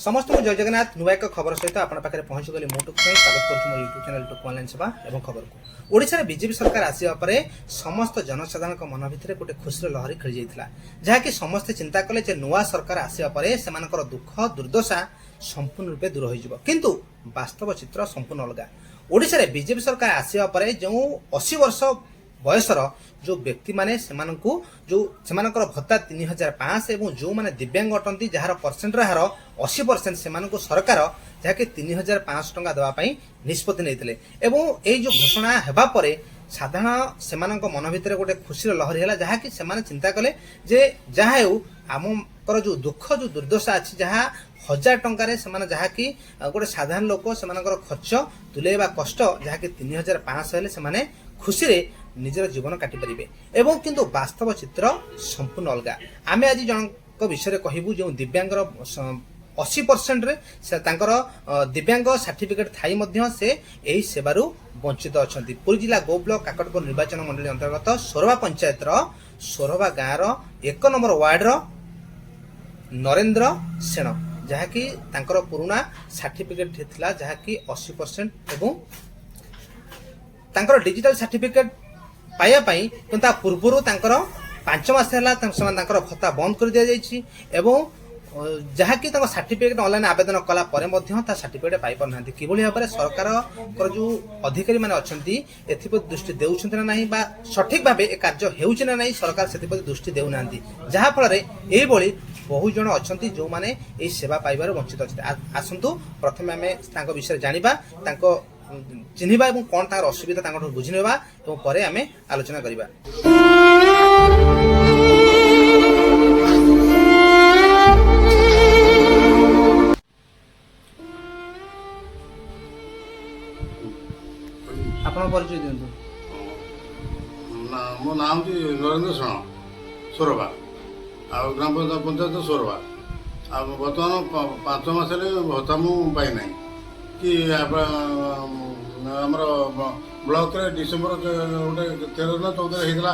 समस्त जय जगन्नाथ नुआ एक खबर सहित आप पहुंची गली मुझे स्वागत कर यूट्यूब चैनल टुक ऑनलाइन सेवा एवं खबर को ओडिशा रे बीजेपी सरकार आसिया परे समस्त जनसाधारण मन भितर गोटे खुशी लहरी खेली जाइथिला जहाँकि समस्ते चिंता कले जे नुआ सरकार आसिया परे सेमानकर दुख दुर्दशा संपूर्ण रूपे दूर हो किंतु वास्तव चित्र संपूर्ण अलग ओडिशा रे बीजेपी सरकार आसिया परे जो 80 वर्ष बयसर जो व्यक्ति माने जो सेमानकर भत्ता 3005 एवं जो माने दिव्यांग अटंती जार परसेंट हार 80% सेमानकु सरकार जहाँकि 3005 टंका देवा पई निष्पत्ति नैथिले एवं एई जो घोषणा हेबा परे साधारण सेमानक मन भितर गोटे खुशी लहरी है जहाँकि सेमाने चिंता कले जे जहाँ हेउ आमकर जो दुख जो दुर्दशा अच्छी जहाँ 1000 टंकार से जहाँकि गोटे साधारण लोक सेमानकर खर्च तुलेबा कष्ट जहाँकि 3005 हेले सेमाने खुशी रे निजर जीवन काटि परिबे एवं किंतु वास्तव चित्र संपूर्ण अलग आम आज जनक विषय कहबू जो दिव्यांगर 80% रे से तांकर दिव्यांग सर्टिफिकेट थाई मध्य से एही सेवारु वंचित अछंती। पुरी जिला गो ब्लॉक काकटपुर निर्वाचन मंडली अंतर्गत सोरबा पंचायत सोरबा गाँव 1 नंबर वार्ड नरेंद्र सेन जहाँकि तांकर पुराना सर्टिफिकेट थिला जहाँकि 80% एवं तांकर डिजिटल सर्टिफिकेट पाया पाई किंतु पूर्व 5 मास है भत्ता बंद कर दिया जाइछि एवं जहाँकि सर्टिफिकेट ऑनलाइन आवेदन कला परे सर्टिफिकेट पाई पार ना कि भाव में सरकार जो अधिकारी मैंने अच्छा एप्रति दृष्टि देउछन्ति ना नहीं बा सठिक भाव ए कार्य हेउछि ना नहीं सरकार से दृष्टि देउना जहाँ फल ये बहु जन अच्छा जो मैंने ये सेवा पाइबार वंचित अच्छा आसतु प्रथम आम विषय जाना चिन्हवा और कौन तार असुविधा बुझी नेबा और परे आम आलोचना करबा। आपन परिचय दियंतु। मो नाम जी नरेंद्र सेन सोरबा आ ग्राम पंचायत सोरबा आ बर्तमान 5 मास भत्ता मु पाई ना कि आमर ब्लॉक रे डिसेम्बर गोटे 13 ना 14 होता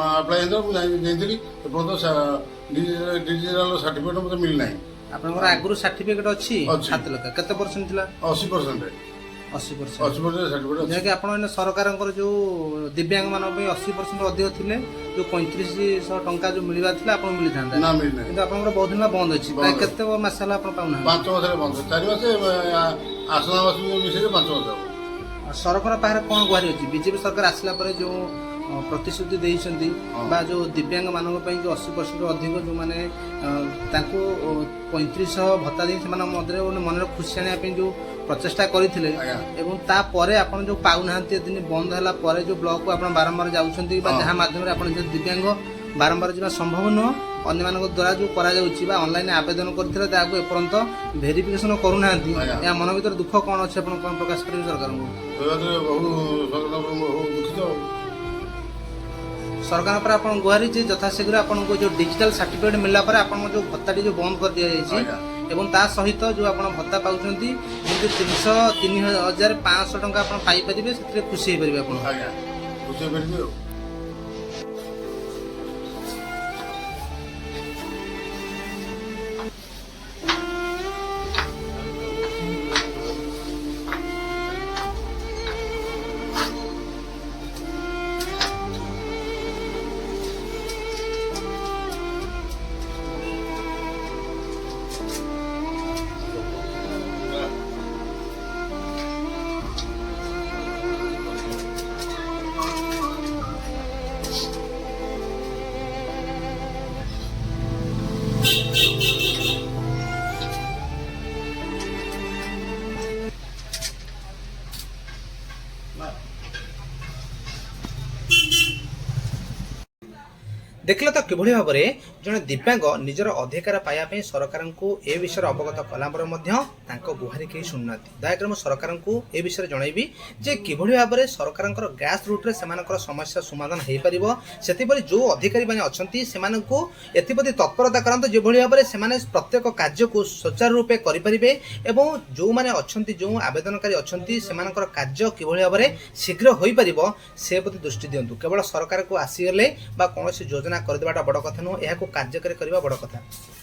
आप्लाय जाइली डिजिटल सर्टिफिकेट मत मिलना आपनकर आगुरु सर्टिफिकेट अछि 7 लाख केते परसेंट थिला 80% 80% सर्टिफिकेट जे कि आपन सरकार जो दिव्यांग मान 80% अधिक थिले जो 3500 टंका जो मिलवा थिला आपन मिली थांदा ना मिलना किंतु आपनकर बहुत दिन बंद अछि प्राय केते मास हला आपन पाउना 5 मास बंद 4 मास आसना मास मिसे 5 मास सरकार पाखरे कोन गुहारी अछि बीजेपी सरकार आसला परे जो प्रतिश्रुति देइछन्ती बा जो दिव्यांग मानक पई जो 80% अधिक जो माने तांको 3500 भत्ता दे सेमान मधरे मन खुशी आने पे जो प्रचेष्टा करथिले एवं ता परे आपण जो पाउनांती दिन बंद हला परे जो ब्लॉक को आपण बारंबार जाउछन्ती बा जहां माध्यम रे आपण जो दिव्यांग बारंबार जीवा संभव न अन्य मानक द्वारा जो करा जाउछि बा ऑनलाइन आवेदन करथिले ताको एपरंत वेरिफिकेशन करूनांती या मन भीतर दुख कोन अछि आपण कोन प्रकाश करियो सरकार को सरकार पर आपन गुहारी जे यथाशीघ्र आपन को जो डिजिटल सर्टिफिकेट मिलला पर आपन जो भत्ताटी जो बंद कर दिया जाइछि एवं ता सहित जो आपन भत्ता पाउछन्ती जे 3500 टंका आपन पाई परिबे सेते खुशी हे परिबे आपन खुशी परिबे। देखल तो किभली भाव में जड़े दिव्यांग निजर अधिकार पाइबा सरकार को ए विषय अवगत कलापर गुहारी कहीं शुणुना दयाकर मुझे सरकार को ए विषय जनइबी जे किभली भाव में सरकार ग्रास रूट्रे से समस्या समाधान हो पार से जो अधिकारी मैंने अच्छा एप्रति तत्परता करात जो भाव में प्रत्येक कार्य को सुचारू रूपे करें और जो मैंने अच्छा जो आवेदनकारी अच्छा से कार्य किभली भाव में शीघ्र हो पार से प्रति दृष्टि दिंतु केवल सरकार को आसीगले कौन योजना ଯୋଜନା କରିଦେବାଟା ବଡ଼ କଥା ନୁହଁ, ଏହାକୁ କାର୍ଯ୍ୟକାରୀ କରିବା ବଡ଼ କଥା।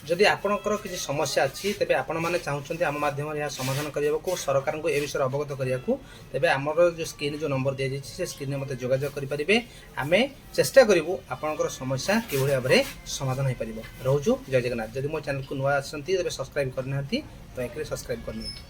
ଯଦି ଆପଣଙ୍କର କିଛି ସମସ୍ୟା ଅଛି ତେବେ ଆପଣମାନେ ଚାହୁଁଛନ୍ତି ଆମ ମାଧ୍ୟମରେ ଏହା ସମାଧାନ କରିବାକୁ, ସରକାରଙ୍କୁ ଏ ବିଷୟରେ ଅବଗତ କରିବାକୁ, ତେବେ ଆମର ଯେଉଁ ସ୍କ୍ରିନ୍ ଯେଉଁ ନମ୍ବର ଦିଆଯାଇଛି ସେ ସ୍କ୍ରିନ୍ରେ ମୋତେ ଯୋଗାଯୋଗ କରିପାରିବେ। ଆମେ ଚେଷ୍ଟା କରିବୁ ଆପଣଙ୍କର ସମସ୍ୟା କିଭଳି ଭାବରେ ସମାଧାନ ହୋଇପାରିବ। ରହୁଛୁ, ଜୟ ଜଗନ୍ନାଥ। ଯଦି ମୋ ଚ୍ୟାନେଲକୁ ନୂଆ ଆସନ୍ତି ତେବେ ସବସ୍କ୍ରାଇବ୍ କରିନାହାନ୍ତି, ଦୟାକରି ସବସ୍କ୍ରାଇବ୍ କରିନିଅନ୍ତୁ।